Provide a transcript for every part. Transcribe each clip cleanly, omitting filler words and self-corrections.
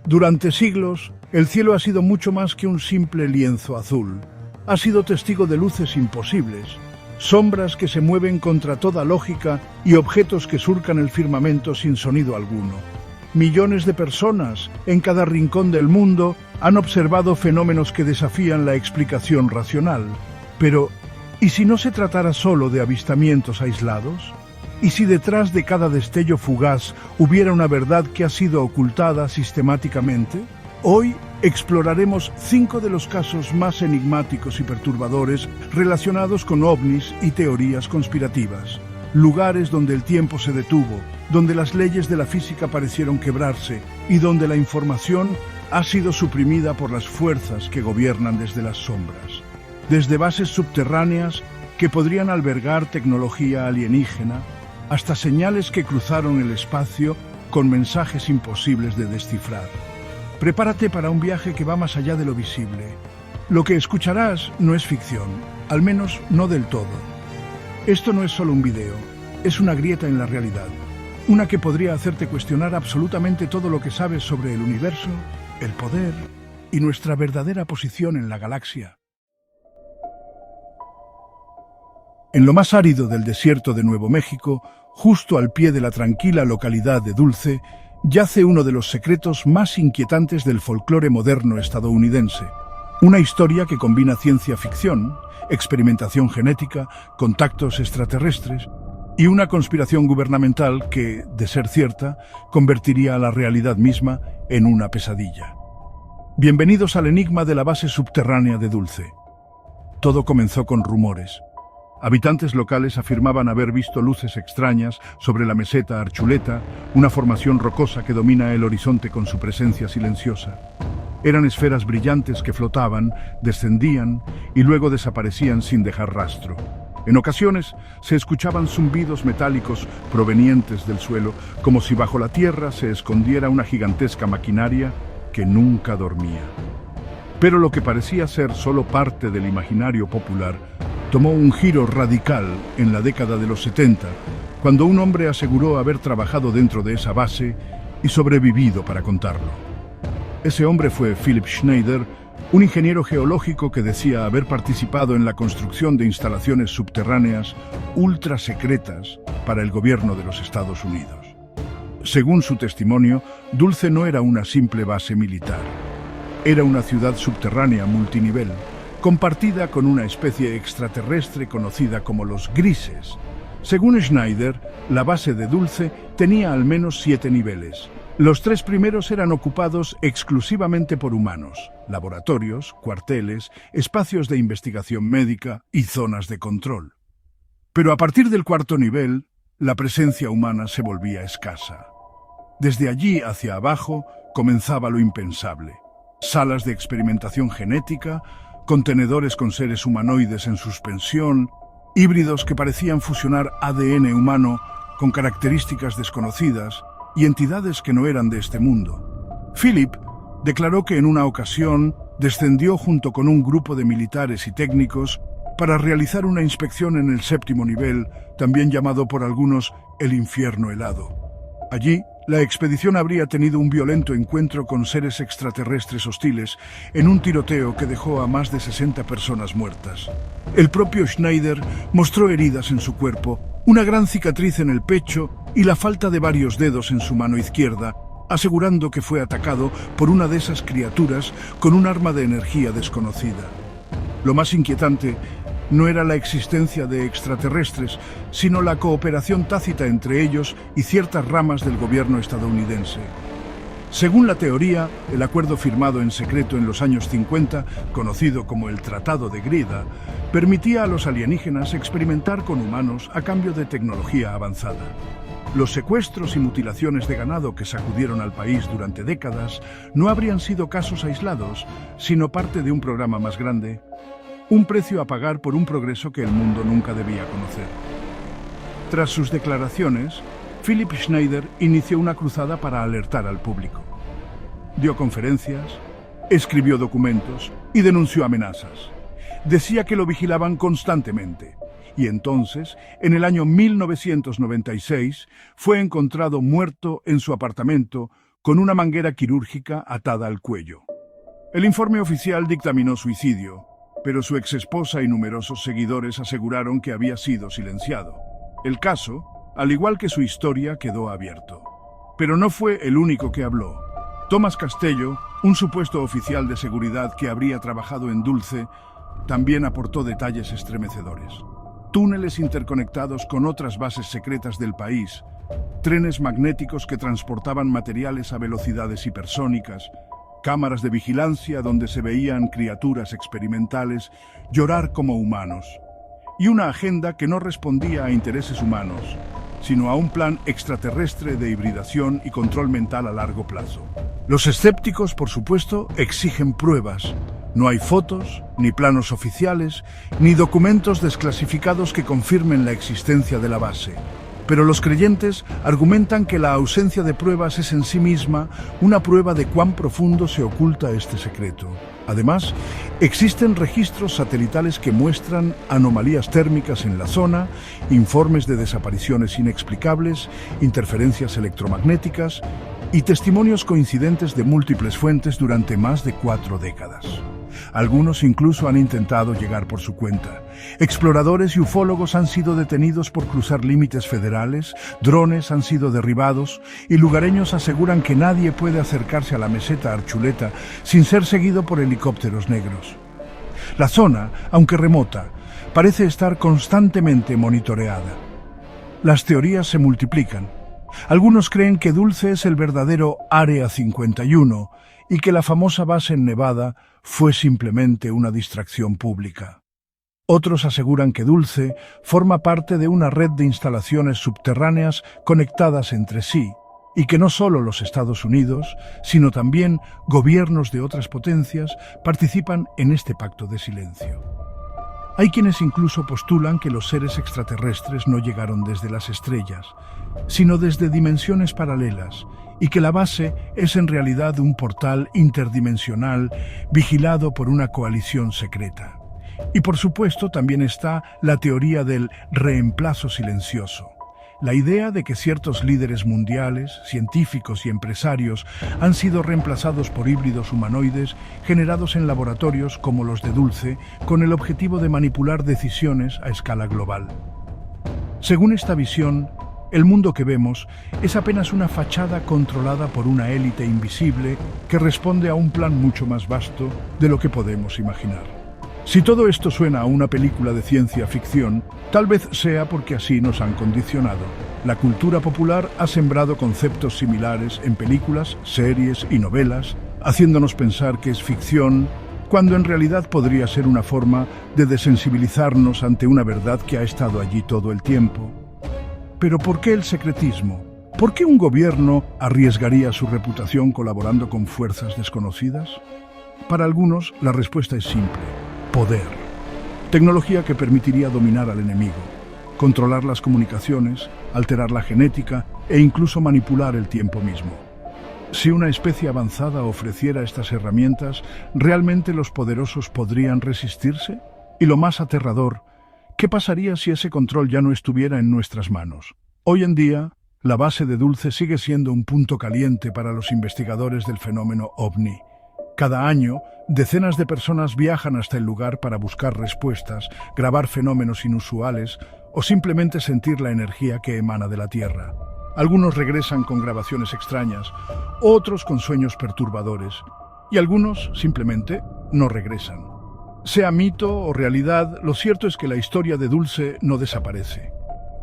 Durante siglos, el cielo ha sido mucho más que un simple lienzo azul. Ha sido testigo de luces imposibles, sombras que se mueven contra toda lógica y objetos que surcan el firmamento sin sonido alguno. Millones de personas, en cada rincón del mundo, han observado fenómenos que desafían la explicación racional. Pero, ¿y si no se tratara solo de avistamientos aislados? ¿Y si detrás de cada destello fugaz hubiera una verdad que ha sido ocultada sistemáticamente? Hoy exploraremos 5 de los casos más enigmáticos y perturbadores relacionados con ovnis y teorías conspirativas. Lugares donde el tiempo se detuvo, donde las leyes de la física parecieron quebrarse y donde la información ha sido suprimida por las fuerzas que gobiernan desde las sombras. Desde bases subterráneas que podrían albergar tecnología alienígena, hasta señales que cruzaron el espacio con mensajes imposibles de descifrar. Prepárate para un viaje que va más allá de lo visible. Lo que escucharás no es ficción, al menos no del todo. Esto no es solo un video, es una grieta en la realidad, una que podría hacerte cuestionar absolutamente todo lo que sabes sobre el universo, el poder y nuestra verdadera posición en la galaxia. En lo más árido del desierto de Nuevo México, justo al pie de la tranquila localidad de Dulce, yace uno de los secretos más inquietantes del folclore moderno estadounidense. Una historia que combina ciencia ficción, experimentación genética, contactos extraterrestres y una conspiración gubernamental que, de ser cierta, convertiría a la realidad misma en una pesadilla. Bienvenidos al enigma de la base subterránea de Dulce. Todo comenzó con rumores. Habitantes locales afirmaban haber visto luces extrañas sobre la meseta Archuleta, una formación rocosa que domina el horizonte con su presencia silenciosa. Eran esferas brillantes que flotaban, descendían y luego desaparecían sin dejar rastro. En ocasiones se escuchaban zumbidos metálicos provenientes del suelo, como si bajo la tierra se escondiera una gigantesca maquinaria que nunca dormía. Pero lo que parecía ser solo parte del imaginario popular tomó un giro radical en la década de los 70, cuando un hombre aseguró haber trabajado dentro de esa base y sobrevivido para contarlo. Ese hombre fue Philip Schneider, un ingeniero geológico que decía haber participado en la construcción de instalaciones subterráneas ultra secretas para el gobierno de los Estados Unidos. Según su testimonio, Dulce no era una simple base militar. Era una ciudad subterránea multinivel, compartida con una especie extraterrestre conocida como los Grises. Según Schneider, la base de Dulce tenía al menos 7 niveles. Los 3 primeros eran ocupados exclusivamente por humanos: laboratorios, cuarteles, espacios de investigación médica y zonas de control. Pero a partir del 4.º nivel, la presencia humana se volvía escasa. Desde allí hacia abajo comenzaba lo impensable: salas de experimentación genética, contenedores con seres humanoides en suspensión, híbridos que parecían fusionar ADN humano con características desconocidas y entidades que no eran de este mundo. Philip declaró que en una ocasión descendió junto con un grupo de militares y técnicos para realizar una inspección en el 7.º nivel, también llamado por algunos el infierno helado. Allí, la expedición habría tenido un violento encuentro con seres extraterrestres hostiles en un tiroteo que dejó a más de 60 personas muertas. El propio Schneider mostró heridas en su cuerpo, una gran cicatriz en el pecho y la falta de varios dedos en su mano izquierda, asegurando que fue atacado por una de esas criaturas con un arma de energía desconocida. Lo más inquietante no era la existencia de extraterrestres, sino la cooperación tácita entre ellos y ciertas ramas del gobierno estadounidense. Según la teoría, el acuerdo firmado en secreto en los años 50, conocido como el Tratado de Grida, permitía a los alienígenas experimentar con humanos a cambio de tecnología avanzada. Los secuestros y mutilaciones de ganado que sacudieron al país durante décadas no habrían sido casos aislados, sino parte de un programa más grande: un precio a pagar por un progreso que el mundo nunca debía conocer. Tras sus declaraciones, Philip Schneider inició una cruzada para alertar al público. Dio conferencias, escribió documentos y denunció amenazas. Decía que lo vigilaban constantemente. Y entonces, en el año 1996, fue encontrado muerto en su apartamento con una manguera quirúrgica atada al cuello. El informe oficial dictaminó suicidio, pero su exesposa y numerosos seguidores aseguraron que había sido silenciado. El caso, al igual que su historia, quedó abierto. Pero no fue el único que habló. Tomás Castello, un supuesto oficial de seguridad que habría trabajado en Dulce, también aportó detalles estremecedores. Túneles interconectados con otras bases secretas del país, trenes magnéticos que transportaban materiales a velocidades hipersónicas, cámaras de vigilancia donde se veían criaturas experimentales llorar como humanos, y una agenda que no respondía a intereses humanos, sino a un plan extraterrestre de hibridación y control mental a largo plazo. Los escépticos, por supuesto, exigen pruebas. No hay fotos, ni planos oficiales, ni documentos desclasificados que confirmen la existencia de la base. Pero los creyentes argumentan que la ausencia de pruebas es en sí misma una prueba de cuán profundo se oculta este secreto. Además, existen registros satelitales que muestran anomalías térmicas en la zona, informes de desapariciones inexplicables, interferencias electromagnéticas y testimonios coincidentes de múltiples fuentes durante más de 4 décadas. Algunos incluso han intentado llegar por su cuenta. Exploradores y ufólogos han sido detenidos por cruzar límites federales, drones han sido derribados y lugareños aseguran que nadie puede acercarse a la meseta Archuleta sin ser seguido por helicópteros negros. La zona, aunque remota, parece estar constantemente monitoreada. Las teorías se multiplican. Algunos creen que Dulce es el verdadero Área 51 y que la famosa base en Nevada fue simplemente una distracción pública. Otros aseguran que Dulce forma parte de una red de instalaciones subterráneas conectadas entre sí y que no solo los Estados Unidos, sino también gobiernos de otras potencias participan en este pacto de silencio. Hay quienes incluso postulan que los seres extraterrestres no llegaron desde las estrellas, sino desde dimensiones paralelas, y que la base es en realidad un portal interdimensional vigilado por una coalición secreta. Y por supuesto también está la teoría del reemplazo silencioso. La idea de que ciertos líderes mundiales, científicos y empresarios han sido reemplazados por híbridos humanoides generados en laboratorios como los de Dulce con el objetivo de manipular decisiones a escala global. Según esta visión, el mundo que vemos es apenas una fachada controlada por una élite invisible que responde a un plan mucho más vasto de lo que podemos imaginar. Si todo esto suena a una película de ciencia ficción, tal vez sea porque así nos han condicionado. La cultura popular ha sembrado conceptos similares en películas, series y novelas, haciéndonos pensar que es ficción, cuando en realidad podría ser una forma de desensibilizarnos ante una verdad que ha estado allí todo el tiempo. Pero ¿por qué el secretismo? ¿Por qué un gobierno arriesgaría su reputación colaborando con fuerzas desconocidas? Para algunos, la respuesta es simple: poder. Tecnología que permitiría dominar al enemigo, controlar las comunicaciones, alterar la genética e incluso manipular el tiempo mismo. Si una especie avanzada ofreciera estas herramientas, ¿realmente los poderosos podrían resistirse? Y lo más aterrador, ¿qué pasaría si ese control ya no estuviera en nuestras manos? Hoy en día, la base de Dulce sigue siendo un punto caliente para los investigadores del fenómeno OVNI. Cada año, decenas de personas viajan hasta el lugar para buscar respuestas, grabar fenómenos inusuales o simplemente sentir la energía que emana de la Tierra. Algunos regresan con grabaciones extrañas, otros con sueños perturbadores, y algunos simplemente no regresan. Sea mito o realidad, lo cierto es que la historia de Dulce no desaparece.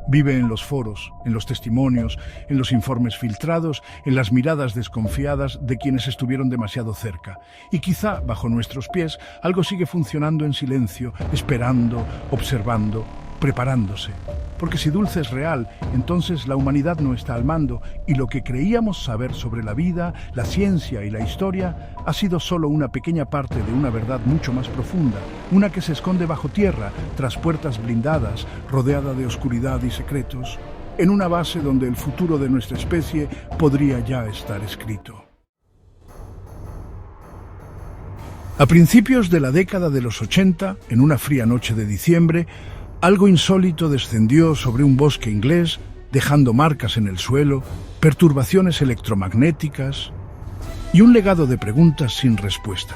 Vive en los foros, en los testimonios, en los informes filtrados, en las miradas desconfiadas de quienes estuvieron demasiado cerca. Y quizá, bajo nuestros pies, algo sigue funcionando en silencio, esperando, observando, preparándose. Porque si Dulce es real, entonces la humanidad no está al mando y lo que creíamos saber sobre la vida, la ciencia y la historia ha sido solo una pequeña parte de una verdad mucho más profunda, una que se esconde bajo tierra, tras puertas blindadas, rodeada de oscuridad y secretos, en una base donde el futuro de nuestra especie podría ya estar escrito. A principios de la década de los 80, en una fría noche de diciembre, algo insólito descendió sobre un bosque inglés dejando marcas en el suelo, perturbaciones electromagnéticas y un legado de preguntas sin respuesta.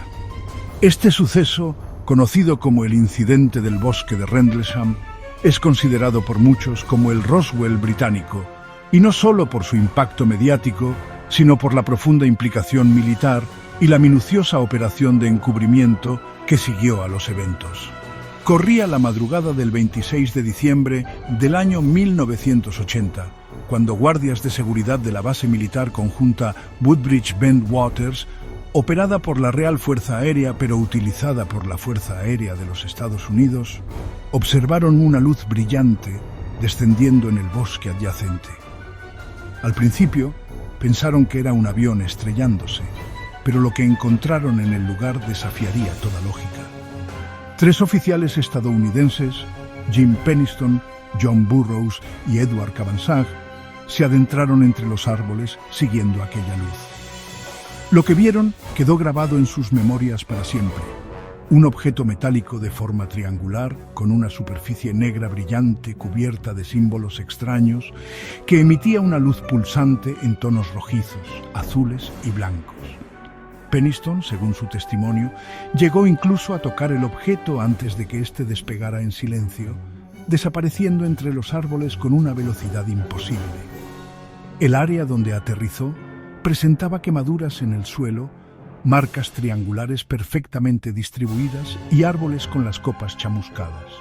Este suceso, conocido como el incidente del bosque de Rendlesham, es considerado por muchos como el Roswell británico, y no solo por su impacto mediático, sino por la profunda implicación militar y la minuciosa operación de encubrimiento que siguió a los eventos. Corría la madrugada del 26 de diciembre del año 1980, cuando guardias de seguridad de la base militar conjunta Woodbridge Bend Waters, operada por la Real Fuerza Aérea pero utilizada por la Fuerza Aérea de los Estados Unidos, observaron una luz brillante descendiendo en el bosque adyacente. Al principio, pensaron que era un avión estrellándose, pero lo que encontraron en el lugar desafiaría toda lógica. 3 oficiales estadounidenses, Jim Penniston, John Burroughs y Edward Cabansag, se adentraron entre los árboles siguiendo aquella luz. Lo que vieron quedó grabado en sus memorias para siempre. Un objeto metálico de forma triangular, con una superficie negra brillante cubierta de símbolos extraños, que emitía una luz pulsante en tonos rojizos, azules y blancos. Penniston, según su testimonio, llegó incluso a tocar el objeto antes de que éste despegara en silencio, desapareciendo entre los árboles con una velocidad imposible. El área donde aterrizó presentaba quemaduras en el suelo, marcas triangulares perfectamente distribuidas y árboles con las copas chamuscadas.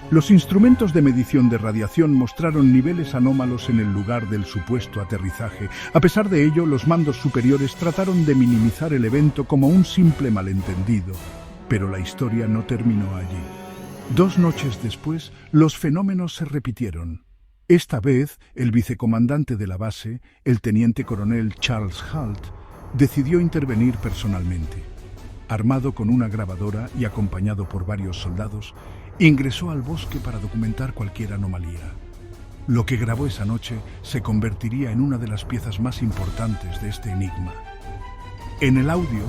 Los instrumentos de medición de radiación mostraron niveles anómalos en el lugar del supuesto aterrizaje. A pesar de ello, los mandos superiores trataron de minimizar el evento como un simple malentendido, pero la historia no terminó allí. 2 noches después, los fenómenos se repitieron. Esta vez, el vicecomandante de la base, el teniente coronel Charles Halt, decidió intervenir personalmente. Armado con una grabadora y acompañado por varios soldados, ingresó al bosque para documentar cualquier anomalía. Lo que grabó esa noche se convertiría en una de las piezas más importantes de este enigma. En el audio,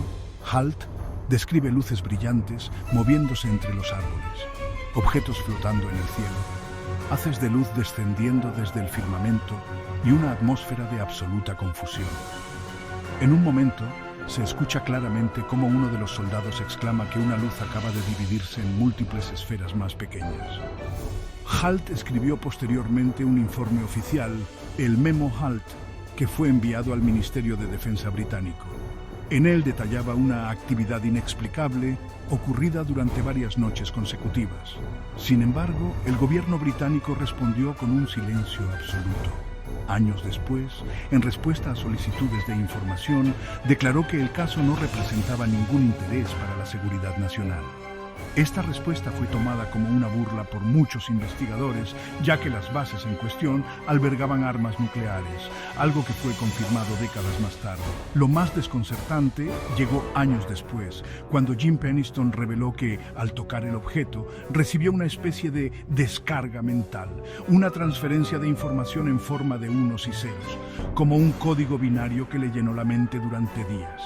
Halt describe luces brillantes moviéndose entre los árboles, objetos flotando en el cielo, haces de luz descendiendo desde el firmamento y una atmósfera de absoluta confusión. En un momento, se escucha claramente cómo uno de los soldados exclama que una luz acaba de dividirse en múltiples esferas más pequeñas. Halt escribió posteriormente un informe oficial, el Memo Halt, que fue enviado al Ministerio de Defensa británico. En él detallaba una actividad inexplicable ocurrida durante varias noches consecutivas. Sin embargo, el gobierno británico respondió con un silencio absoluto. Años después, en respuesta a solicitudes de información, declaró que el caso no representaba ningún interés para la seguridad nacional. Esta respuesta fue tomada como una burla por muchos investigadores, ya que las bases en cuestión albergaban armas nucleares, algo que fue confirmado décadas más tarde. Lo más desconcertante llegó años después, cuando Jim Penniston reveló que, al tocar el objeto, recibió una especie de descarga mental, una transferencia de información en forma de unos y ceros, como un código binario que le llenó la mente durante días.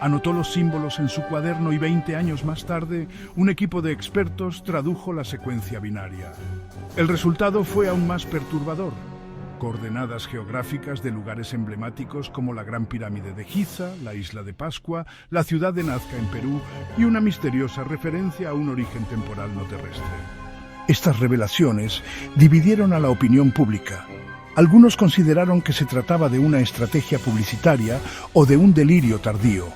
Anotó los símbolos en su cuaderno y 20 años más tarde, un equipo de expertos tradujo la secuencia binaria. El resultado fue aún más perturbador. Coordenadas geográficas de lugares emblemáticos como la Gran Pirámide de Giza, la Isla de Pascua, la ciudad de Nazca en Perú y una misteriosa referencia a un origen temporal no terrestre. Estas revelaciones dividieron a la opinión pública. Algunos consideraron que se trataba de una estrategia publicitaria o de un delirio tardío.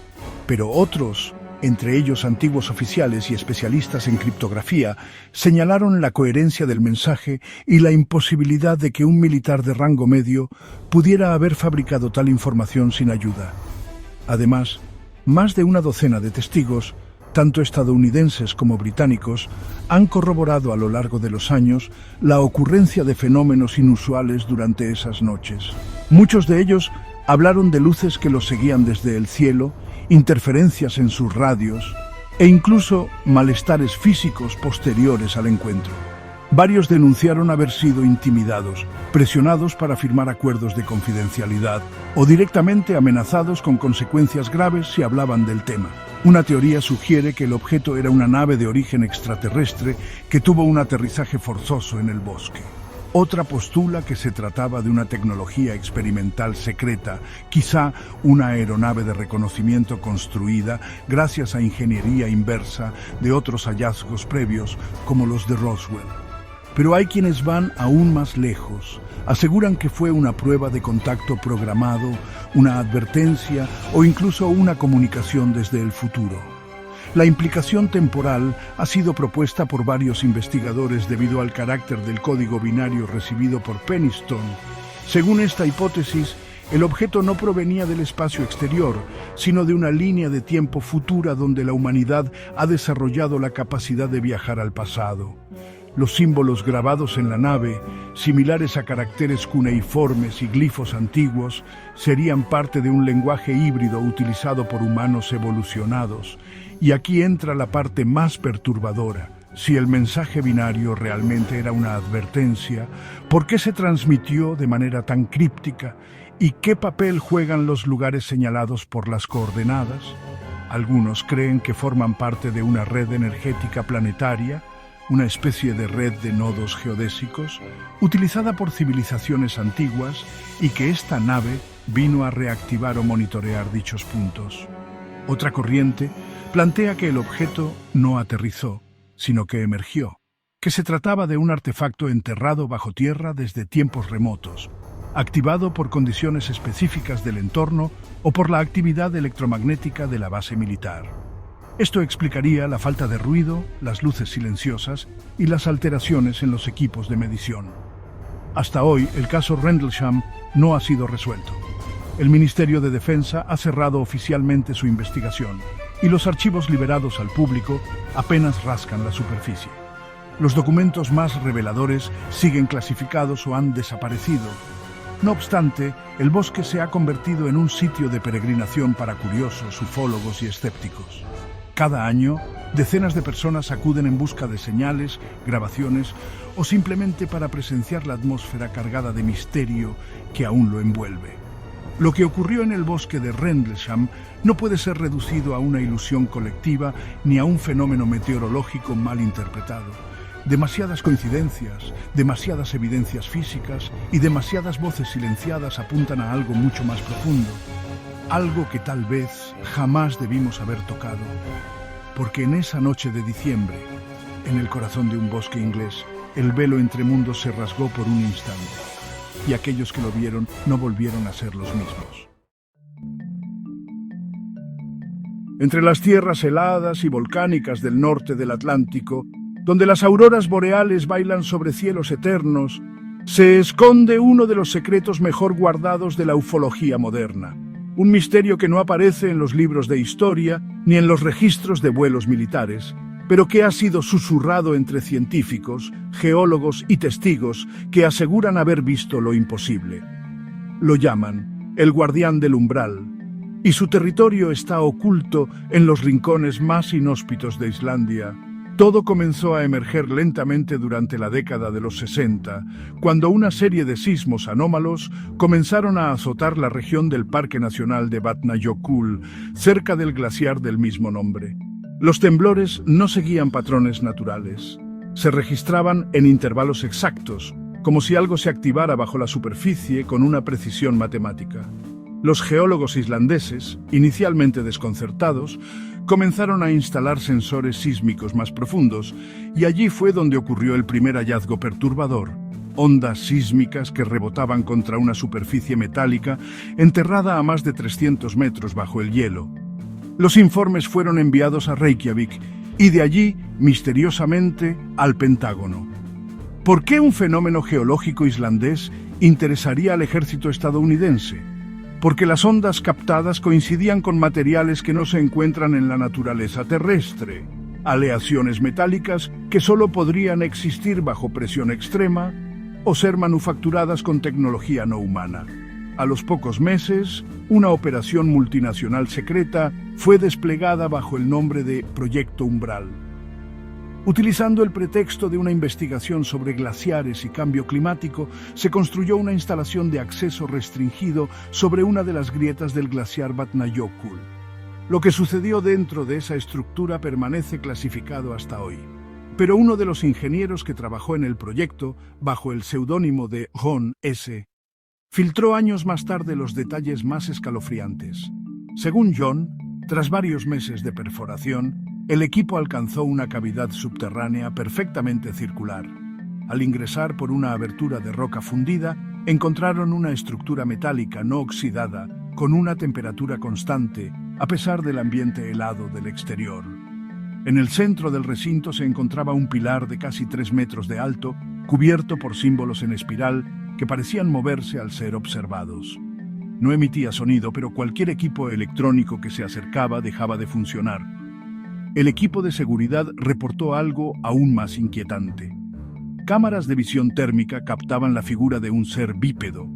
Pero otros, entre ellos antiguos oficiales y especialistas en criptografía, señalaron la coherencia del mensaje y la imposibilidad de que un militar de rango medio pudiera haber fabricado tal información sin ayuda. Además, más de una docena de testigos, tanto estadounidenses como británicos, han corroborado a lo largo de los años la ocurrencia de fenómenos inusuales durante esas noches. Muchos de ellos hablaron de luces que los seguían desde el cielo, interferencias en sus radios e incluso malestares físicos posteriores al encuentro. Varios denunciaron haber sido intimidados, presionados para firmar acuerdos de confidencialidad o directamente amenazados con consecuencias graves si hablaban del tema. Una teoría sugiere que el objeto era una nave de origen extraterrestre que tuvo un aterrizaje forzoso en el bosque. Otra postula que se trataba de una tecnología experimental secreta, quizá una aeronave de reconocimiento construida gracias a ingeniería inversa de otros hallazgos previos, como los de Roswell. Pero hay quienes van aún más lejos. Aseguran que fue una prueba de contacto programado, una advertencia o incluso una comunicación desde el futuro. La implicación temporal ha sido propuesta por varios investigadores debido al carácter del código binario recibido por Penniston. Según esta hipótesis, el objeto no provenía del espacio exterior, sino de una línea de tiempo futura donde la humanidad ha desarrollado la capacidad de viajar al pasado. Los símbolos grabados en la nave, similares a caracteres cuneiformes y glifos antiguos, serían parte de un lenguaje híbrido utilizado por humanos evolucionados. Y aquí entra la parte más perturbadora. Si el mensaje binario realmente era una advertencia, ¿por qué se transmitió de manera tan críptica? ¿Y qué papel juegan los lugares señalados por las coordenadas? Algunos creen que forman parte de una red energética planetaria, una especie de red de nodos geodésicos, utilizada por civilizaciones antiguas y que esta nave vino a reactivar o monitorear dichos puntos. Otra corriente plantea que el objeto no aterrizó, sino que emergió, que se trataba de un artefacto enterrado bajo tierra desde tiempos remotos, activado por condiciones específicas del entorno o por la actividad electromagnética de la base militar. Esto explicaría la falta de ruido, las luces silenciosas y las alteraciones en los equipos de medición. Hasta hoy, el caso Rendlesham no ha sido resuelto. El Ministerio de Defensa ha cerrado oficialmente su investigación y los archivos liberados al público apenas rascan la superficie. Los documentos más reveladores siguen clasificados o han desaparecido. No obstante, el bosque se ha convertido en un sitio de peregrinación para curiosos, ufólogos y escépticos. Cada año, decenas de personas acuden en busca de señales, grabaciones o simplemente para presenciar la atmósfera cargada de misterio que aún lo envuelve. Lo que ocurrió en el bosque de Rendlesham no puede ser reducido a una ilusión colectiva ni a un fenómeno meteorológico mal interpretado. Demasiadas coincidencias, demasiadas evidencias físicas y demasiadas voces silenciadas apuntan a algo mucho más profundo. Algo que tal vez jamás debimos haber tocado, porque en esa noche de diciembre, en el corazón de un bosque inglés, el velo entre mundos se rasgó por un instante, y aquellos que lo vieron no volvieron a ser los mismos. Entre las tierras heladas y volcánicas del norte del Atlántico, donde las auroras boreales bailan sobre cielos eternos, se esconde uno de los secretos mejor guardados de la ufología moderna. Un misterio que no aparece en los libros de historia ni en los registros de vuelos militares, pero que ha sido susurrado entre científicos, geólogos y testigos que aseguran haber visto lo imposible. Lo llaman el guardián del umbral, y su territorio está oculto en los rincones más inhóspitos de Islandia. Todo comenzó a emerger lentamente durante la década de los 60, cuando una serie de sismos anómalos comenzaron a azotar la región del Parque Nacional de Vatnajökull, cerca del glaciar del mismo nombre. Los temblores no seguían patrones naturales. Se registraban en intervalos exactos, como si algo se activara bajo la superficie con una precisión matemática. Los geólogos islandeses, inicialmente desconcertados, comenzaron a instalar sensores sísmicos más profundos, y allí fue donde ocurrió el primer hallazgo perturbador: ondas sísmicas que rebotaban contra una superficie metálica enterrada a más de 300 metros bajo el hielo. Los informes fueron enviados a Reykjavik y de allí, misteriosamente, al Pentágono. ¿Por qué un fenómeno geológico islandés interesaría al ejército estadounidense? Porque las ondas captadas coincidían con materiales que no se encuentran en la naturaleza terrestre, aleaciones metálicas que solo podrían existir bajo presión extrema o ser manufacturadas con tecnología no humana. A los pocos meses, una operación multinacional secreta fue desplegada bajo el nombre de Proyecto Umbral. Utilizando el pretexto de una investigación sobre glaciares y cambio climático, se construyó una instalación de acceso restringido sobre una de las grietas del glaciar Vatnajökull. Lo que sucedió dentro de esa estructura permanece clasificado hasta hoy. Pero uno de los ingenieros que trabajó en el proyecto, bajo el seudónimo de Ron S., filtró años más tarde los detalles más escalofriantes. Según John, tras varios meses de perforación, el equipo alcanzó una cavidad subterránea perfectamente circular. Al ingresar por una abertura de roca fundida, encontraron una estructura metálica no oxidada, con una temperatura constante, a pesar del ambiente helado del exterior. En el centro del recinto se encontraba un pilar de casi 3 metros de alto, cubierto por símbolos en espiral que parecían moverse al ser observados. No emitía sonido, pero cualquier equipo electrónico que se acercaba dejaba de funcionar. El equipo de seguridad reportó algo aún más inquietante. Cámaras de visión térmica captaban la figura de un ser bípedo,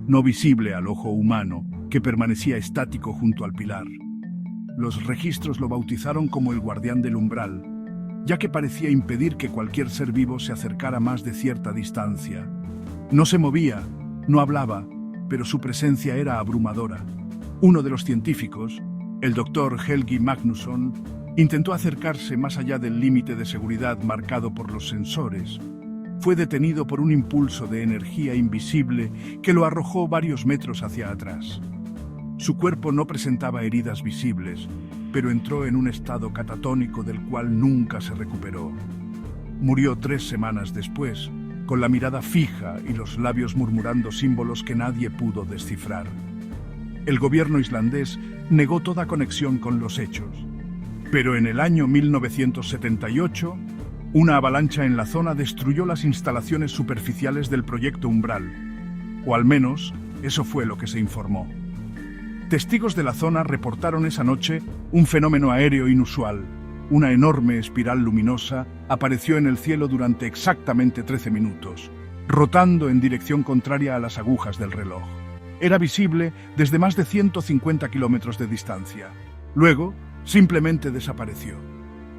no visible al ojo humano, que permanecía estático junto al pilar. Los registros lo bautizaron como el guardián del umbral, ya que parecía impedir que cualquier ser vivo se acercara más de cierta distancia. No se movía, no hablaba, pero su presencia era abrumadora. Uno de los científicos, el doctor Helgi Magnusson, intentó acercarse más allá del límite de seguridad marcado por los sensores. Fue detenido por un impulso de energía invisible que lo arrojó varios metros hacia atrás. Su cuerpo no presentaba heridas visibles, pero entró en un estado catatónico del cual nunca se recuperó. Murió 3 semanas después, con la mirada fija y los labios murmurando símbolos que nadie pudo descifrar. El gobierno islandés negó toda conexión con los hechos. Pero en el año 1978, una avalancha en la zona destruyó las instalaciones superficiales del proyecto Umbral. O al menos, eso fue lo que se informó. Testigos de la zona reportaron esa noche un fenómeno aéreo inusual. Una enorme espiral luminosa apareció en el cielo durante exactamente 13 minutos, rotando en dirección contraria a las agujas del reloj. Era visible desde más de 150 kilómetros de distancia. Luego, simplemente desapareció.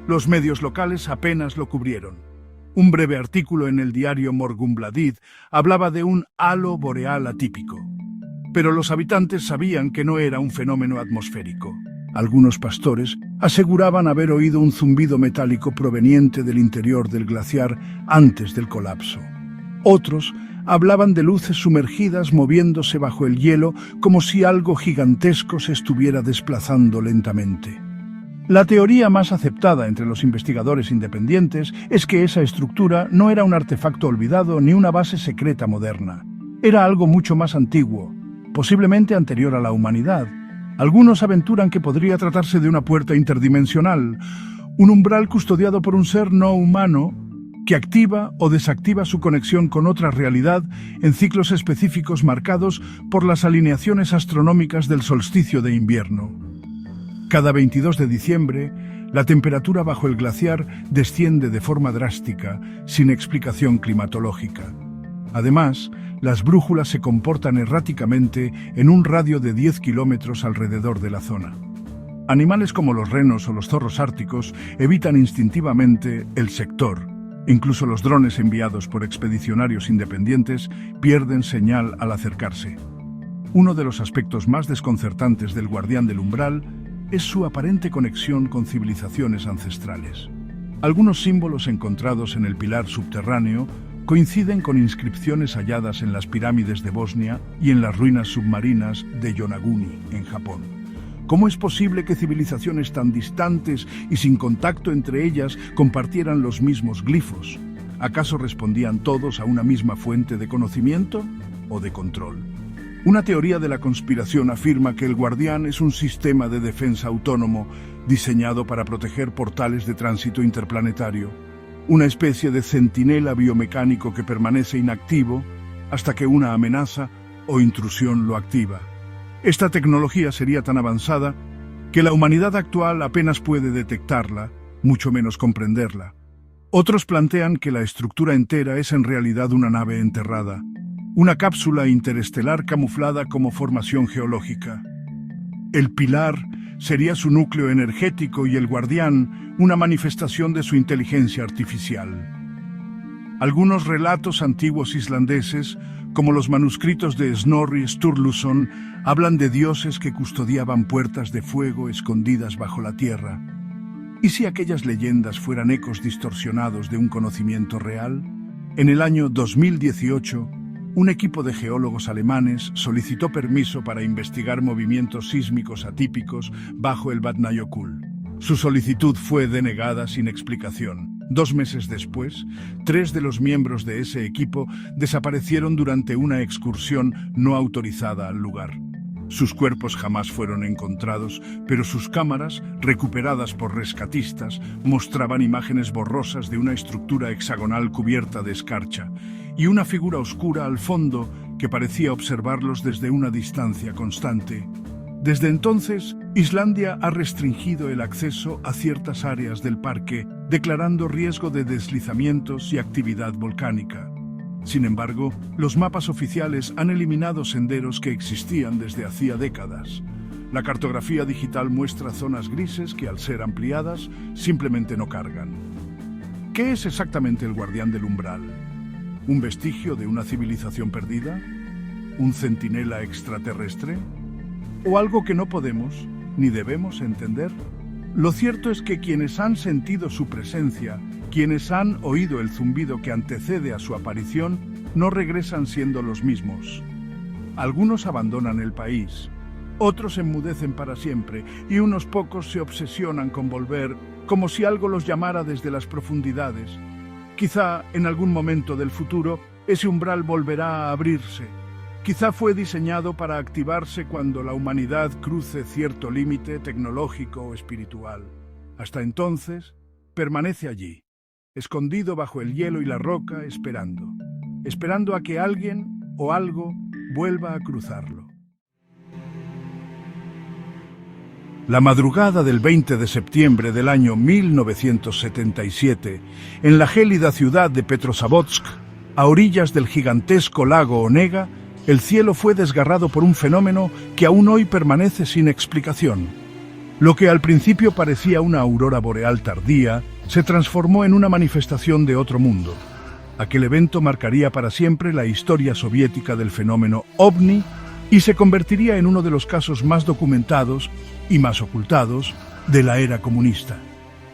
Los medios locales apenas lo cubrieron. Un breve artículo en el diario Morgunblaðið hablaba de un halo boreal atípico. Pero los habitantes sabían que no era un fenómeno atmosférico. Algunos pastores aseguraban haber oído un zumbido metálico proveniente del interior del glaciar antes del colapso. Otros hablaban de luces sumergidas moviéndose bajo el hielo como si algo gigantesco se estuviera desplazando lentamente. La teoría más aceptada entre los investigadores independientes es que esa estructura no era un artefacto olvidado ni una base secreta moderna. Era algo mucho más antiguo, posiblemente anterior a la humanidad. Algunos aventuran que podría tratarse de una puerta interdimensional, un umbral custodiado por un ser no humano que activa o desactiva su conexión con otra realidad en ciclos específicos marcados por las alineaciones astronómicas del solsticio de invierno. Cada 22 de diciembre, la temperatura bajo el glaciar desciende de forma drástica, sin explicación climatológica. Además, las brújulas se comportan erráticamente en un radio de 10 kilómetros alrededor de la zona. Animales como los renos o los zorros árticos evitan instintivamente el sector. Incluso los drones enviados por expedicionarios independientes pierden señal al acercarse. Uno de los aspectos más desconcertantes del guardián del umbral es su aparente conexión con civilizaciones ancestrales. Algunos símbolos encontrados en el pilar subterráneo coinciden con inscripciones halladas en las pirámides de Bosnia y en las ruinas submarinas de Yonaguni, en Japón. ¿Cómo es posible que civilizaciones tan distantes y sin contacto entre ellas compartieran los mismos glifos? ¿Acaso respondían todos a una misma fuente de conocimiento o de control? Una teoría de la conspiración afirma que el guardián es un sistema de defensa autónomo diseñado para proteger portales de tránsito interplanetario, una especie de centinela biomecánico que permanece inactivo hasta que una amenaza o intrusión lo activa. Esta tecnología sería tan avanzada que la humanidad actual apenas puede detectarla, mucho menos comprenderla. Otros plantean que la estructura entera es en realidad una nave enterrada, una cápsula interestelar camuflada como formación geológica. El pilar sería su núcleo energético y el guardián una manifestación de su inteligencia artificial. Algunos relatos antiguos islandeses, como los manuscritos de Snorri Sturluson, hablan de dioses que custodiaban puertas de fuego escondidas bajo la tierra. ¿Y si aquellas leyendas fueran ecos distorsionados de un conocimiento real? En el año 2018, un equipo de geólogos alemanes solicitó permiso para investigar movimientos sísmicos atípicos bajo el Vatnajökull. Su solicitud fue denegada sin explicación. 2 meses después, 3 de los miembros de ese equipo desaparecieron durante una excursión no autorizada al lugar. Sus cuerpos jamás fueron encontrados, pero sus cámaras, recuperadas por rescatistas, mostraban imágenes borrosas de una estructura hexagonal cubierta de escarcha y una figura oscura al fondo que parecía observarlos desde una distancia constante. Desde entonces, Islandia ha restringido el acceso a ciertas áreas del parque, declarando riesgo de deslizamientos y actividad volcánica. Sin embargo, los mapas oficiales han eliminado senderos que existían desde hacía décadas. La cartografía digital muestra zonas grises que, al ser ampliadas, simplemente no cargan. ¿Qué es exactamente el guardián del umbral? ¿Un vestigio de una civilización perdida? ¿Un centinela extraterrestre? ¿O algo que no podemos ni debemos entender? Lo cierto es que quienes han sentido su presencia, quienes han oído el zumbido que antecede a su aparición, no regresan siendo los mismos. Algunos abandonan el país, otros enmudecen para siempre y unos pocos se obsesionan con volver, como si algo los llamara desde las profundidades. Quizá en algún momento del futuro ese umbral volverá a abrirse. Quizá fue diseñado para activarse cuando la humanidad cruce cierto límite tecnológico o espiritual. Hasta entonces, permanece allí, escondido bajo el hielo y la roca, esperando a que alguien o algo vuelva a cruzarlo. La madrugada del 20 de septiembre del año 1977, en la gélida ciudad de Petrozavodsk, a orillas del gigantesco lago Onega, el cielo fue desgarrado por un fenómeno que aún hoy permanece sin explicación. Lo que al principio parecía una aurora boreal tardía, se transformó en una manifestación de otro mundo. Aquel evento marcaría para siempre la historia soviética del fenómeno OVNI y se convertiría en uno de los casos más documentados y más ocultados de la era comunista.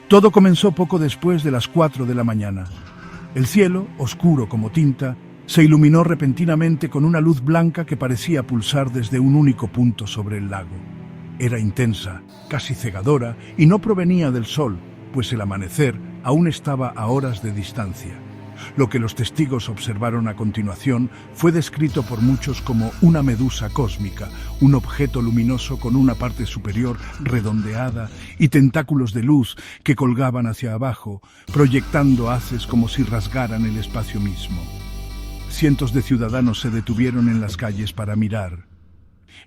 Todo comenzó poco después de las 4 de la mañana. El cielo, oscuro como tinta, se iluminó repentinamente con una luz blanca que parecía pulsar desde un único punto sobre el lago. Era intensa, casi cegadora, y no provenía del sol, pues el amanecer aún estaba a horas de distancia. Lo que los testigos observaron a continuación fue descrito por muchos como una medusa cósmica, un objeto luminoso con una parte superior redondeada y tentáculos de luz que colgaban hacia abajo, proyectando haces como si rasgaran el espacio mismo. Cientos de ciudadanos se detuvieron en las calles para mirar.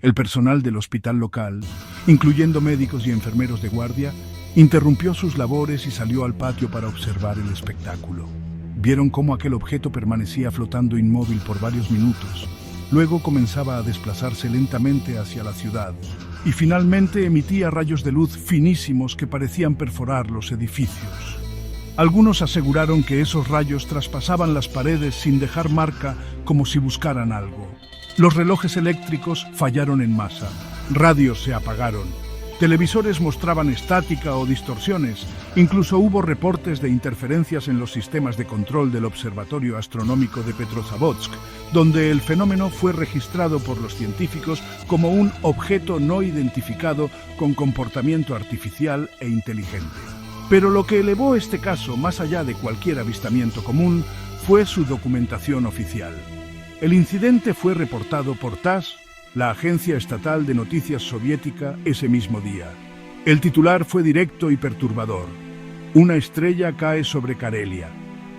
El personal del hospital local, incluyendo médicos y enfermeros de guardia, interrumpió sus labores y salió al patio para observar el espectáculo. Vieron cómo aquel objeto permanecía flotando inmóvil por varios minutos. Luego comenzaba a desplazarse lentamente hacia la ciudad y finalmente emitía rayos de luz finísimos que parecían perforar los edificios. Algunos aseguraron que esos rayos traspasaban las paredes sin dejar marca, como si buscaran algo. Los relojes eléctricos fallaron en masa, radios se apagaron, televisores mostraban estática o distorsiones, incluso hubo reportes de interferencias en los sistemas de control del Observatorio Astronómico de Petrozavodsk, donde el fenómeno fue registrado por los científicos como un objeto no identificado con comportamiento artificial e inteligente. Pero lo que elevó este caso más allá de cualquier avistamiento común fue su documentación oficial. El incidente fue reportado por TASS, la agencia estatal de noticias soviética, ese mismo día. El titular fue directo y perturbador. Una estrella cae sobre Karelia.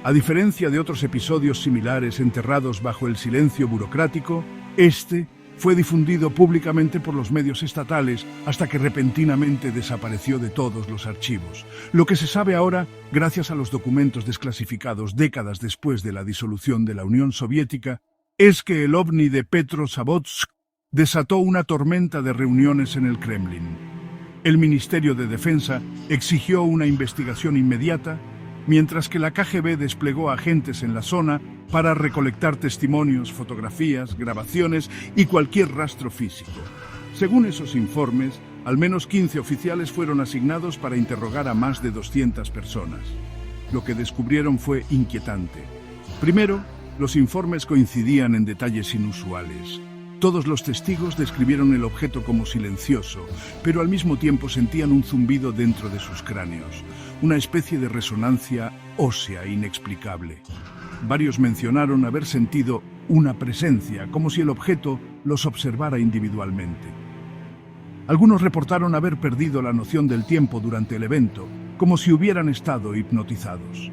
A diferencia de otros episodios similares enterrados bajo el silencio burocrático, este fue difundido públicamente por los medios estatales hasta que repentinamente desapareció de todos los archivos. Lo que se sabe ahora, gracias a los documentos desclasificados décadas después de la disolución de la Unión Soviética, es que el ovni de Petrozavodsk desató una tormenta de reuniones en el Kremlin. El Ministerio de Defensa exigió una investigación inmediata, mientras que la KGB desplegó agentes en la zona para recolectar testimonios, fotografías, grabaciones y cualquier rastro físico. Según esos informes, Al menos 15 oficiales fueron asignados para interrogar a más de 200 personas. Lo que descubrieron fue inquietante. Primero, los informes coincidían en detalles inusuales. Todos los testigos describieron el objeto como silencioso, pero al mismo tiempo sentían un zumbido dentro de sus cráneos, una especie de resonancia ósea inexplicable. Varios mencionaron haber sentido una presencia, como si el objeto los observara individualmente. Algunos reportaron haber perdido la noción del tiempo durante el evento, como si hubieran estado hipnotizados.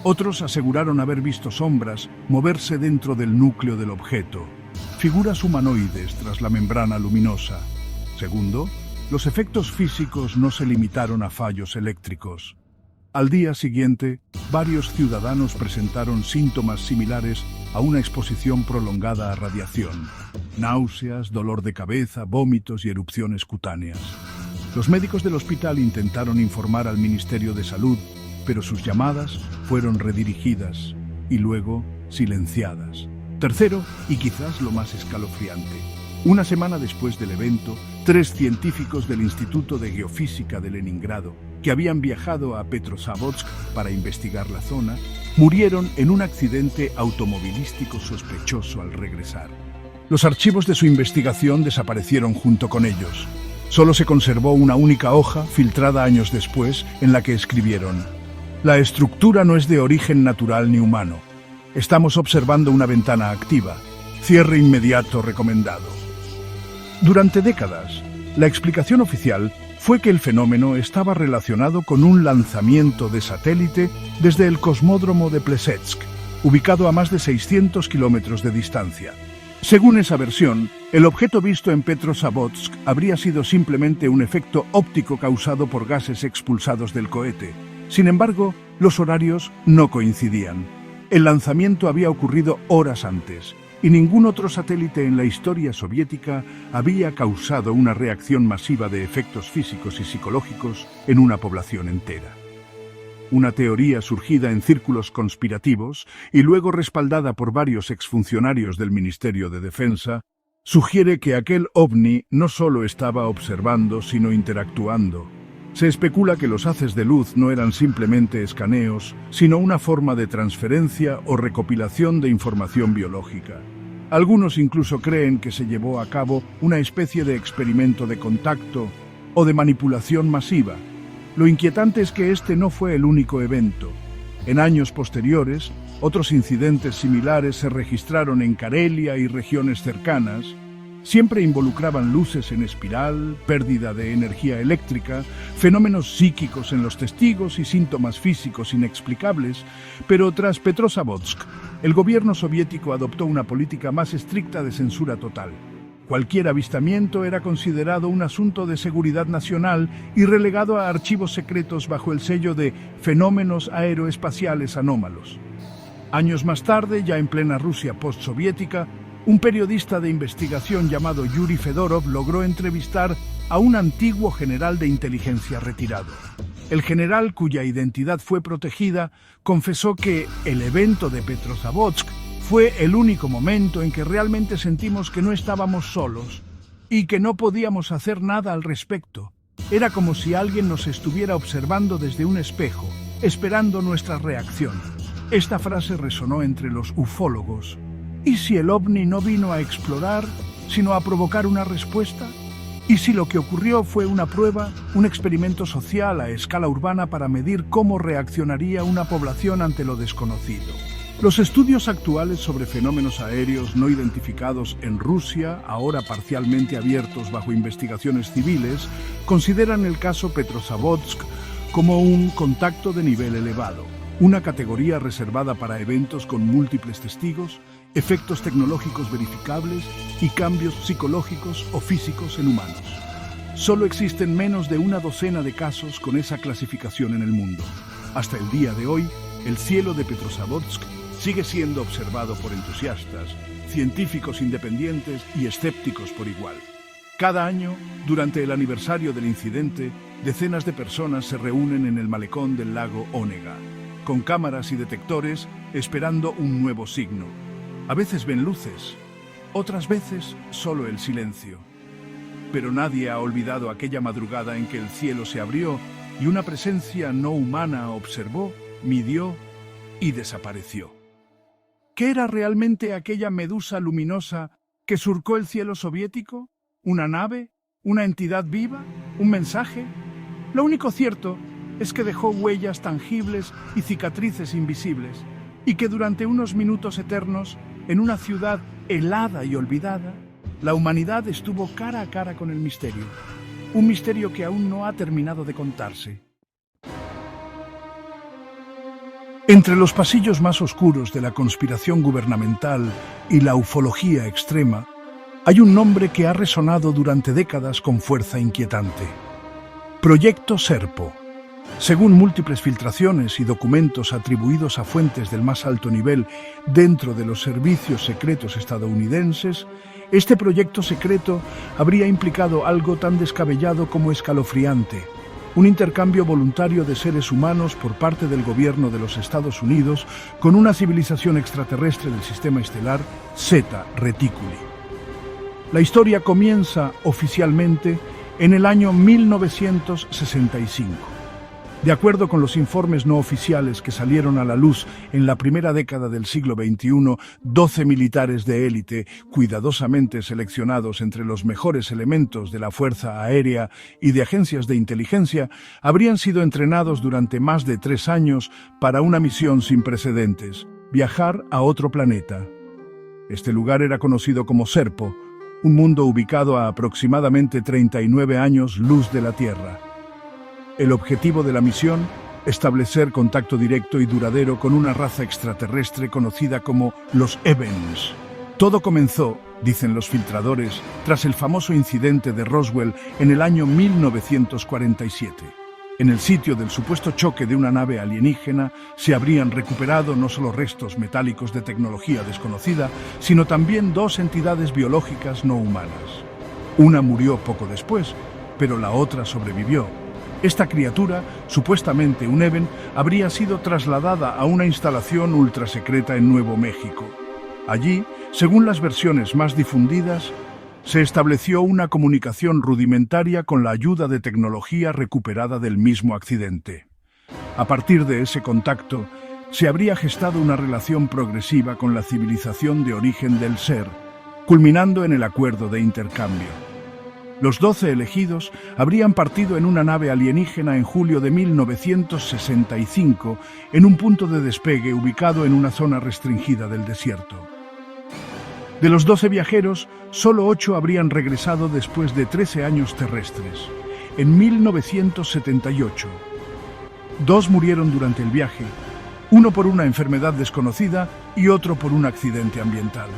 Otros aseguraron haber visto sombras moverse dentro del núcleo del objeto, figuras humanoides tras la membrana luminosa. Segundo, los efectos físicos no se limitaron a fallos eléctricos. Al día siguiente, varios ciudadanos presentaron síntomas similares a una exposición prolongada a radiación: náuseas, dolor de cabeza, vómitos y erupciones cutáneas. Los médicos del hospital intentaron informar al Ministerio de Salud, pero sus llamadas fueron redirigidas y luego silenciadas. Tercero, y quizás lo más escalofriante, una semana después del evento, 3 científicos del Instituto de Geofísica de Leningrado, que habían viajado a Petrozavodsk para investigar la zona, murieron en un accidente automovilístico sospechoso al regresar. Los archivos de su investigación desaparecieron junto con ellos. Solo se conservó una única hoja, filtrada años después, en la que escribieron: «La estructura no es de origen natural ni humano. Estamos observando una ventana activa. Cierre inmediato recomendado». Durante décadas, la explicación oficial fue que el fenómeno estaba relacionado con un lanzamiento de satélite desde el cosmódromo de Plesetsk, ubicado a más de 600 kilómetros de distancia. Según esa versión, el objeto visto en Petrozavodsk habría sido simplemente un efecto óptico causado por gases expulsados del cohete. Sin embargo, los horarios no coincidían. El lanzamiento había ocurrido horas antes, y ningún otro satélite en la historia soviética había causado una reacción masiva de efectos físicos y psicológicos en una población entera. Una teoría surgida en círculos conspirativos y luego respaldada por varios exfuncionarios del Ministerio de Defensa, sugiere que aquel ovni no solo estaba observando, sino interactuando. Se especula que los haces de luz no eran simplemente escaneos, sino una forma de transferencia o recopilación de información biológica. Algunos incluso creen que se llevó a cabo una especie de experimento de contacto o de manipulación masiva. Lo inquietante es que este no fue el único evento. En años posteriores, otros incidentes similares se registraron en Karelia y regiones cercanas. Siempre involucraban luces en espiral, pérdida de energía eléctrica, fenómenos psíquicos en los testigos y síntomas físicos inexplicables, pero tras Petrozavodsk, el gobierno soviético adoptó una política más estricta de censura total. Cualquier avistamiento era considerado un asunto de seguridad nacional y relegado a archivos secretos bajo el sello de fenómenos aeroespaciales anómalos. Años más tarde, ya en plena Rusia postsoviética, un periodista de investigación llamado Yuri Fedorov logró entrevistar a un antiguo general de inteligencia retirado. El general, cuya identidad fue protegida, confesó que el evento de Petrozavodsk fue el único momento en que realmente sentimos que no estábamos solos y que no podíamos hacer nada al respecto. Era como si alguien nos estuviera observando desde un espejo, esperando nuestra reacción. Esta frase resonó entre los ufólogos. ¿Y si el ovni no vino a explorar, sino a provocar una respuesta? ¿Y si lo que ocurrió fue una prueba, un experimento social a escala urbana para medir cómo reaccionaría una población ante lo desconocido? Los estudios actuales sobre fenómenos aéreos no identificados en Rusia, ahora parcialmente abiertos bajo investigaciones civiles, consideran el caso Petrozavodsk como un contacto de nivel elevado, una categoría reservada para eventos con múltiples testigos, efectos tecnológicos verificables y cambios psicológicos o físicos en humanos. Solo existen menos de una docena de casos con esa clasificación en el mundo. Hasta el día de hoy, el cielo de Petrozavodsk sigue siendo observado por entusiastas, científicos independientes y escépticos por igual. Cada año, durante el aniversario del incidente, decenas de personas se reúnen en el malecón del lago Onega, con cámaras y detectores esperando un nuevo signo. A veces ven luces, otras veces solo el silencio. Pero nadie ha olvidado aquella madrugada en que el cielo se abrió y una presencia no humana observó, midió y desapareció. ¿Qué era realmente aquella medusa luminosa que surcó el cielo soviético? ¿Una nave? ¿Una entidad viva? ¿Un mensaje? Lo único cierto es que dejó huellas tangibles y cicatrices invisibles, y que durante unos minutos eternos, en una ciudad helada y olvidada, la humanidad estuvo cara a cara con el misterio, un misterio que aún no ha terminado de contarse. Entre los pasillos más oscuros de la conspiración gubernamental y la ufología extrema, hay un nombre que ha resonado durante décadas con fuerza inquietante. Proyecto Serpo. Según múltiples filtraciones y documentos atribuidos a fuentes del más alto nivel dentro de los servicios secretos estadounidenses, este proyecto secreto habría implicado algo tan descabellado como escalofriante: un intercambio voluntario de seres humanos por parte del gobierno de los Estados Unidos con una civilización extraterrestre del sistema estelar Zeta Reticuli. La historia comienza oficialmente en el año 1965. De acuerdo con los informes no oficiales que salieron a la luz en la primera década del siglo XXI, 12 militares de élite, cuidadosamente seleccionados entre los mejores elementos de la Fuerza Aérea y de agencias de inteligencia, habrían sido entrenados durante más de 3 años para una misión sin precedentes: viajar a otro planeta. Este lugar era conocido como Serpo, un mundo ubicado a aproximadamente 39 años luz de la Tierra. El objetivo de la misión: establecer contacto directo y duradero con una raza extraterrestre conocida como los Evans. Todo comenzó, dicen los filtradores, tras el famoso incidente de Roswell en el año 1947. En el sitio del supuesto choque de una nave alienígena se habrían recuperado no solo restos metálicos de tecnología desconocida, sino también 2 entidades biológicas no humanas. Una murió poco después, pero la otra sobrevivió. Esta criatura, supuestamente un Even, habría sido trasladada a una instalación ultrasecreta en Nuevo México. Allí, según las versiones más difundidas, se estableció una comunicación rudimentaria con la ayuda de tecnología recuperada del mismo accidente. A partir de ese contacto, se habría gestado una relación progresiva con la civilización de origen del ser, culminando en el acuerdo de intercambio. Los 12 elegidos habrían partido en una nave alienígena en julio de 1965 en un punto de despegue ubicado en una zona restringida del desierto. De los 12 viajeros, solo 8 habrían regresado después de 13 años terrestres. En 1978, 2 murieron durante el viaje, uno por una enfermedad desconocida y otro por un accidente ambiental.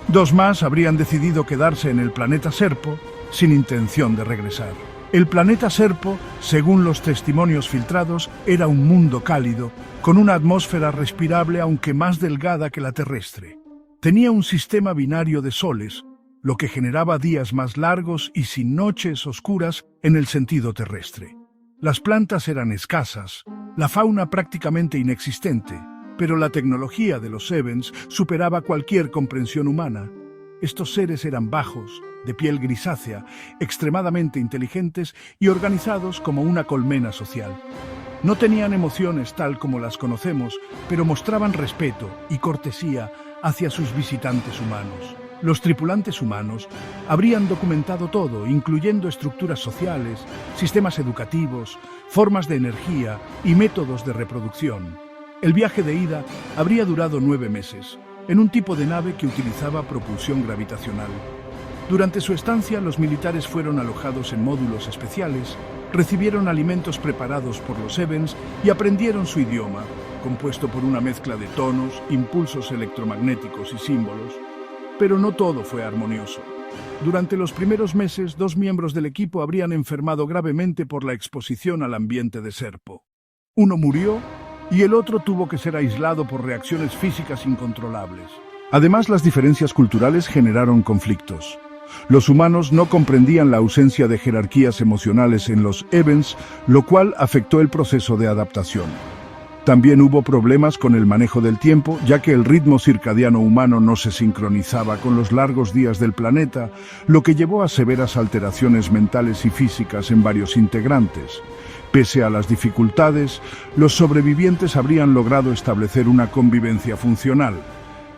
2 más habrían decidido quedarse en el planeta Serpo, sin intención de regresar. El planeta Serpo, según los testimonios filtrados, era un mundo cálido, con una atmósfera respirable aunque más delgada que la terrestre. Tenía un sistema binario de soles, lo que generaba días más largos y sin noches oscuras en el sentido terrestre. Las plantas eran escasas, la fauna prácticamente inexistente, pero la tecnología de los Evans superaba cualquier comprensión humana. Estos seres eran bajos, de piel grisácea, extremadamente inteligentes y organizados como una colmena social. No tenían emociones tal como las conocemos, pero mostraban respeto y cortesía hacia sus visitantes humanos. Los tripulantes humanos habrían documentado todo, incluyendo estructuras sociales, sistemas educativos, formas de energía y métodos de reproducción. El viaje de ida habría durado 9 meses, en un tipo de nave que utilizaba propulsión gravitacional. Durante su estancia, los militares fueron alojados en módulos especiales, recibieron alimentos preparados por los Evans y aprendieron su idioma, compuesto por una mezcla de tonos, impulsos electromagnéticos y símbolos. Pero no todo fue armonioso. Durante los primeros meses, 2 miembros del equipo habrían enfermado gravemente por la exposición al ambiente de Serpo. Uno murió y el otro tuvo que ser aislado por reacciones físicas incontrolables. Además, las diferencias culturales generaron conflictos. Los humanos no comprendían la ausencia de jerarquías emocionales en los Evans, lo cual afectó el proceso de adaptación. También hubo problemas con el manejo del tiempo, ya que el ritmo circadiano humano no se sincronizaba con los largos días del planeta, lo que llevó a severas alteraciones mentales y físicas en varios integrantes. Pese a las dificultades, los sobrevivientes habrían logrado establecer una convivencia funcional.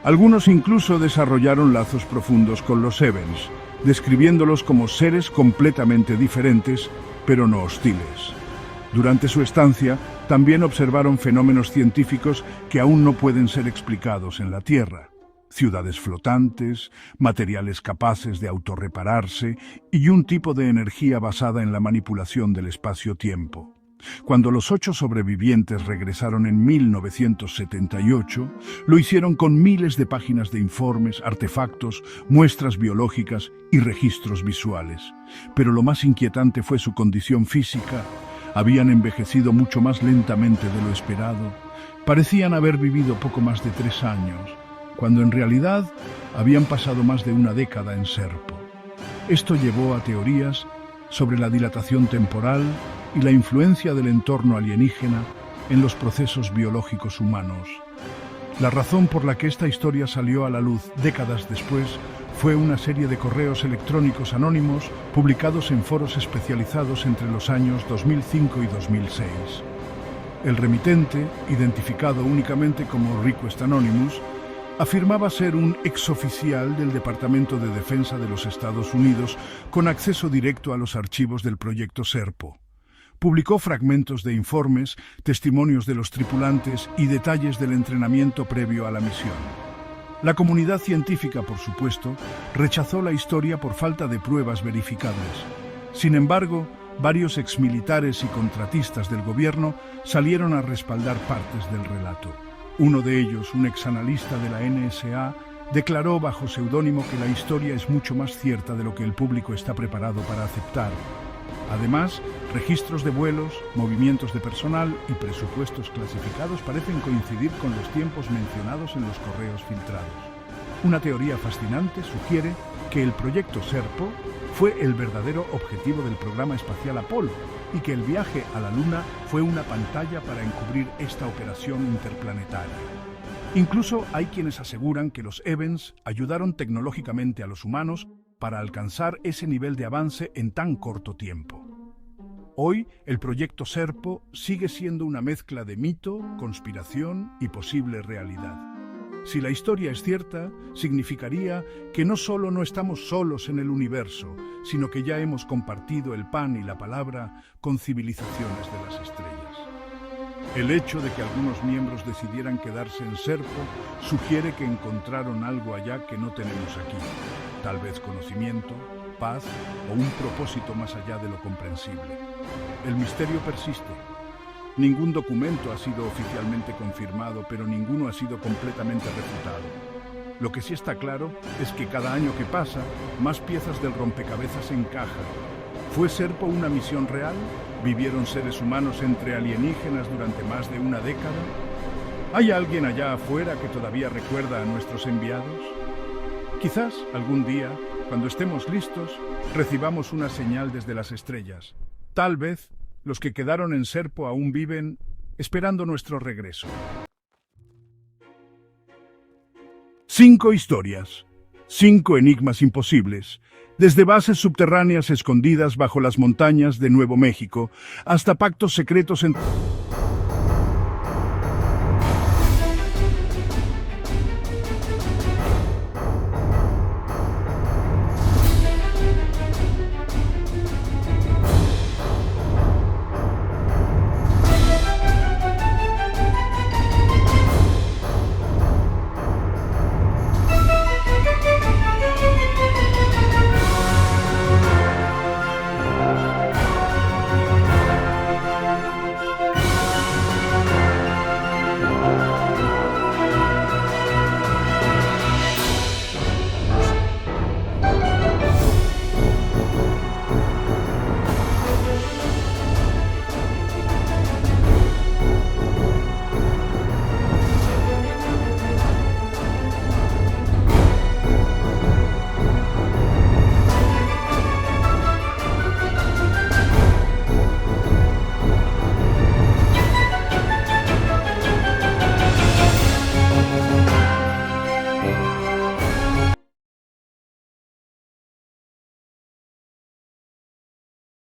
Algunos incluso desarrollaron lazos profundos con los Evens, describiéndolos como seres completamente diferentes, pero no hostiles. Durante su estancia, también observaron fenómenos científicos que aún no pueden ser explicados en la Tierra. Ciudades flotantes, materiales capaces de autorrepararse y un tipo de energía basada en la manipulación del espacio-tiempo. Cuando los 8 sobrevivientes regresaron en 1978, lo hicieron con miles de páginas de informes, artefactos, muestras biológicas y registros visuales. Pero lo más inquietante fue su condición física. Habían envejecido mucho más lentamente de lo esperado. Parecían haber vivido poco más de 3 años, cuando en realidad habían pasado más de una década en Serpo. Esto llevó a teorías sobre la dilatación temporal y la influencia del entorno alienígena en los procesos biológicos humanos. La razón por la que esta historia salió a la luz décadas después fue una serie de correos electrónicos anónimos publicados en foros especializados entre los años 2005 y 2006. El remitente, identificado únicamente como Request Anonymous, afirmaba ser un exoficial del Departamento de Defensa de los Estados Unidos con acceso directo a los archivos del proyecto Serpo. Publicó fragmentos de informes, testimonios de los tripulantes y detalles del entrenamiento previo a la misión. La comunidad científica, por supuesto, rechazó la historia por falta de pruebas verificables. Sin embargo, varios exmilitares y contratistas del gobierno salieron a respaldar partes del relato. Uno de ellos, un exanalista de la NSA, declaró bajo seudónimo que la historia es mucho más cierta de lo que el público está preparado para aceptar. Además, registros de vuelos, movimientos de personal y presupuestos clasificados parecen coincidir con los tiempos mencionados en los correos filtrados. Una teoría fascinante sugiere que el proyecto Serpo fue el verdadero objetivo del programa espacial Apolo y que el viaje a la Luna fue una pantalla para encubrir esta operación interplanetaria. Incluso hay quienes aseguran que los Evens ayudaron tecnológicamente a los humanos para alcanzar ese nivel de avance en tan corto tiempo. Hoy, el proyecto Serpo sigue siendo una mezcla de mito, conspiración y posible realidad. Si la historia es cierta, significaría que no solo no estamos solos en el universo, sino que ya hemos compartido el pan y la palabra con civilizaciones de las estrellas. El hecho de que algunos miembros decidieran quedarse en Serpo sugiere que encontraron algo allá que no tenemos aquí. Tal vez conocimiento, paz o un propósito más allá de lo comprensible. El misterio persiste. Ningún documento ha sido oficialmente confirmado, pero ninguno ha sido completamente refutado. Lo que sí está claro es que cada año que pasa, más piezas del rompecabezas encajan. ¿Fue Serpo una misión real? ¿Vivieron seres humanos entre alienígenas durante más de una década? ¿Hay alguien allá afuera que todavía recuerda a nuestros enviados? Quizás algún día, cuando estemos listos, recibamos una señal desde las estrellas. Tal vez los que quedaron en Serpo aún viven esperando nuestro regreso. 5 historias, 5 enigmas imposibles, desde bases subterráneas escondidas bajo las montañas de Nuevo México hasta pactos secretos entre